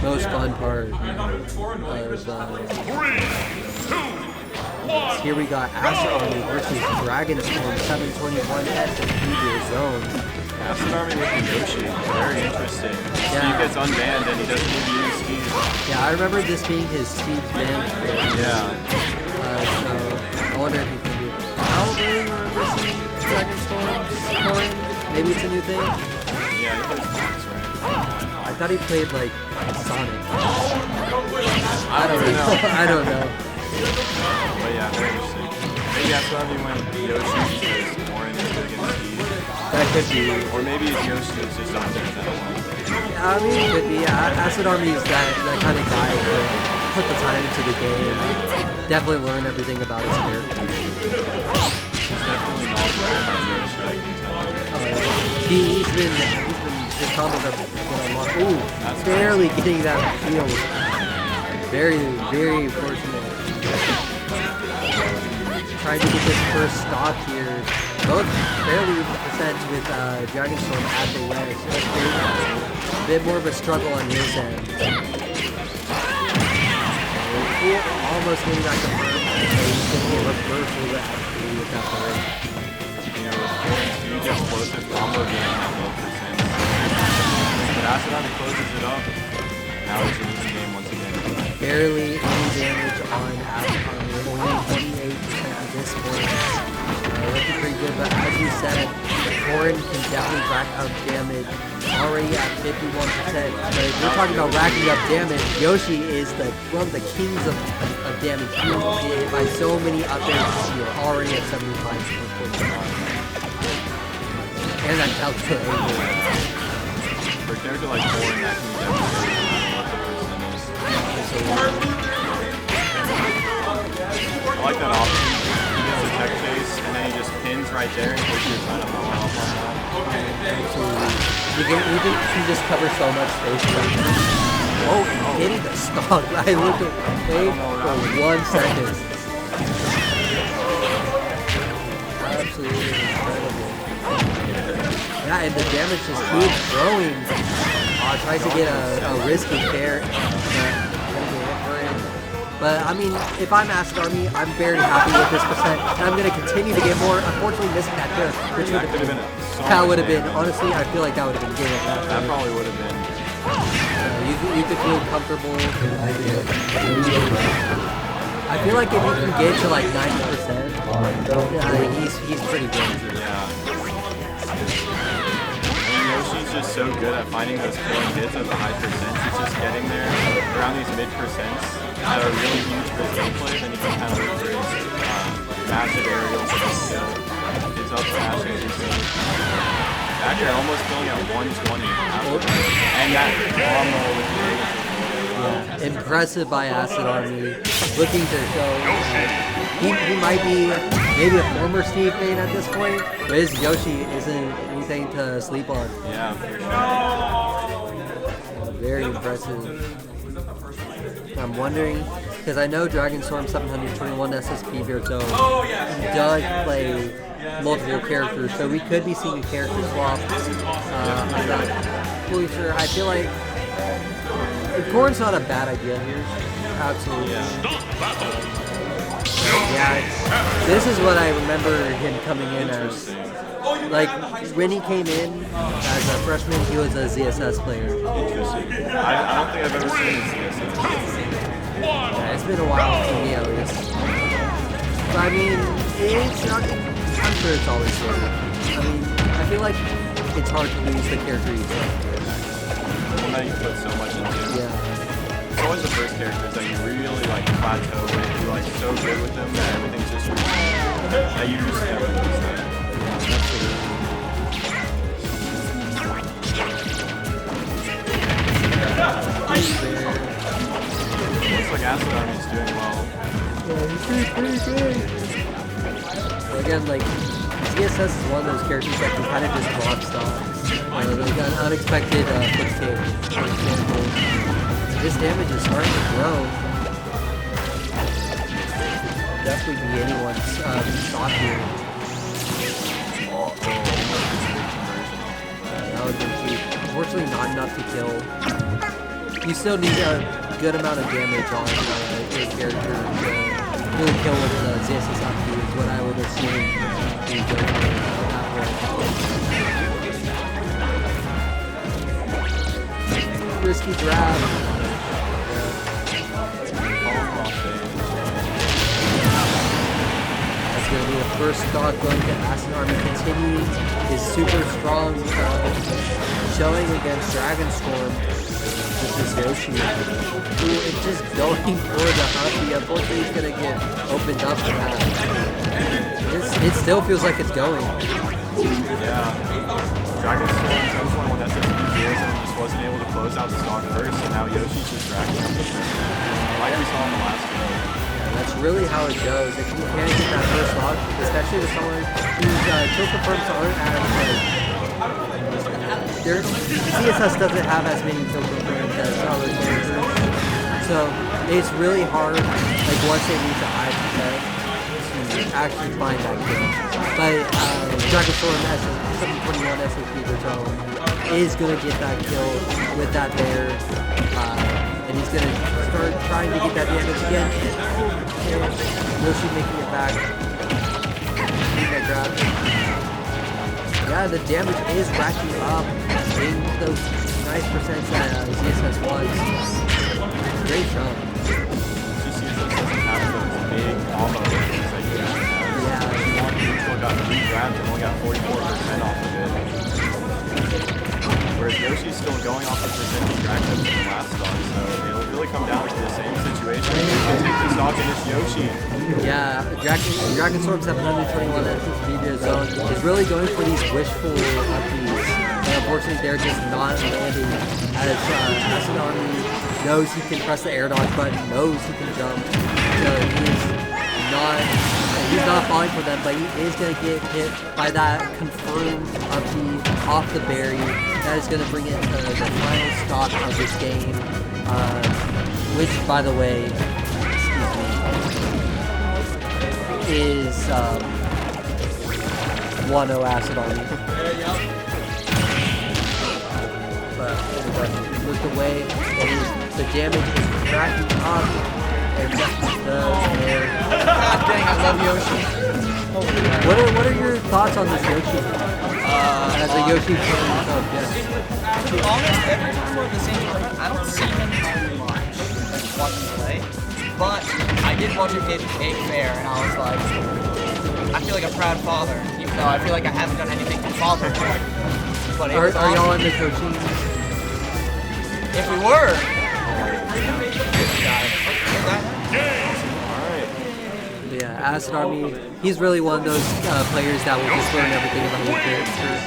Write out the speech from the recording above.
most fun part. Here we got AcidArmy versus dragonstorm721ssbvierzon. AcidArmy with the Yoshi, very interesting. Steve gets unbanned and he doesn't need to use Steve. Yeah, I remember this being his Steve's ban. Yeah. So I wonder if he can do it. I don't really remember seeing Dragonstorm's Corrin. Maybe it's a new thing. Yeah, he plays Fox, right? I thought he played like Sonic. I don't really know. I don't know. But yeah, very interesting. Maybe AcidArmy went Yoshi because Corrin is good against Steve. That could be. Or maybe Yoshi is just on there that one. Yeah, I mean, it could be. AcidArmy is that kind of guy who put the time into the game. Definitely learn everything about his character. He's definitely not very much Yoshi, I can tell. He's been his combos have been unlocked. Ooh, barely getting that field. Very, very fortunate. Trying to get this first stock here. Both fairly percent with Dragonstorm at the ledge. A bit more of a struggle on his end. Almost getting back to first. He's going to get reversal actually with that bird. You know, with Corrin's huge explosive combo game at low percent. But AcidArmy closes it up. Now it's an easy game once again. Barely any damage on AcidArmy. Only 28% at this point. Looking pretty good, but as you said, Corrin can definitely rack up damage. Already at 51%. But if we're talking about racking up damage, Yoshi is one of the kings of damage. He will get hit by so many up airs. You're already at 75%. And that calculator. For a character like Corrin, that can be devastating. What the percent is. I like that option. He gets a tech chase and then he just pins right there in case you're trying to follow up on that. Absolutely. You can just cover so much space. Oh, hitting the stock. I looked away for 1 second. Absolutely incredible. Yeah, and the damage just keeps growing. Tries to get a risky fair. But I mean, if I'm AcidArmy, I'm very happy with this percent, and I'm going to continue to get more. Unfortunately, missing that fair. That would have been, honestly, I feel like that would have been game at that point. That probably would have been. You could feel comfortable. I feel like if you can get to like 90%, he's pretty good. Yeah. Yoshi's just so good at finding those killing hits at the high percents. He's just getting there around these mid percents that are really huge for his gameplay. Then he can kind of look for his massive aerials to kill. His up smash and everything. Back here, almost killing at 120. And that combo with the impressive by AcidArmy. Looking to show he might be maybe a former Steve main at this point, but his Yoshi isn't anything to sleep on. Yeah, for sure. Very impressive. I'm wondering, because I know dragonstorm721ssbvierzon does play multiple characters, so we could be seeing a character swap. I'm not fully sure. I feel like Corrin's not a bad idea here. Absolutely. Yeah, this is what I remember him coming in as. Like, when he came in as a freshman, he was a ZSS player. Interesting. I don't think I've ever seen a ZSS. Yeah, it's been a while for me at least. But I mean, I'm sure it's always good. I mean, I feel like it's hard to lose the character you play. One that you put so much into. Yeah. It's always the first characters that you really like plateau with. You're like so good with them that everything's just that you just never lose that. Looks like AcidArmy is doing well. Yeah, he's doing pretty good. But again, like, ZSS is one of those characters that can kind of just drop stocks. Like an unexpected footstep, for example. This damage is starting to grow. Definitely be anyone's stock here. That would be cheap. Unfortunately, not enough to kill. you still need a good amount of damage on your character to really kill with ZSS up to is what I would assume you go for that way. Risky grab. That's going to be the first stock going to AcidArmy, continuing his super strong showing against Dragonstorm. This is Yoshi, who is just going for the Humpy. Unfortunately, he's going to get opened up for that. It still feels like it's going. Yeah. Dragonstorm721ssbvierzon just wasn't able to close out the stock first, and now Yoshi's just racking up the turn. Like we saw in the last game. Yeah, that's really how it goes. If you can't get that first stock, especially with someone whose kill confirms aren't as CSS doesn't have as many kill confirms as other characters, so it's really hard, like once they reach a high percent, to actually find that kill. But dragonstorm721ssbvierzon is going to get that kill with that bear, and he's going to start trying to get that damage again. And Yoshi making it back. That grab. Yeah, the damage is racking up in those nice percents that ZSS wants. Great shot. CSS doesn't have those big combo things that Yoshi has. Yeah. One neutral got 3 grabs and only got 44% off of it. Whereas Yoshi's still going off the percentage rack up from the last stock, so it'll really come down to the same situation. He'll take the stock and it's Yoshi. Yeah, dragonstorm721ssbvierzon is really going for these wishful upbeats, and unfortunately they're just not landing as AcidArmy knows he can press the air dodge button, knows he can jump, so he's not falling for them, but he is going to get hit by that confirmed upbeat off the berry. That is going to bring it to the final stop of this game, which, by the way, is 1-0 AcidArmy. But with the way the damage is cracking up, and dang, I love Yoshi. what are your thoughts on this Yoshi? As a Yoshi fan himself, yes. To be honest, every time we're at the same tournament, I don't see him too much. Watch him play. But I did watch him get a fair, and I was like, I feel like a proud father, even though I feel like I haven't done anything to father him. But Are y'all in the coaching? If we were, yeah, AcidArmy, he's really one of those players that will just learn everything about your character.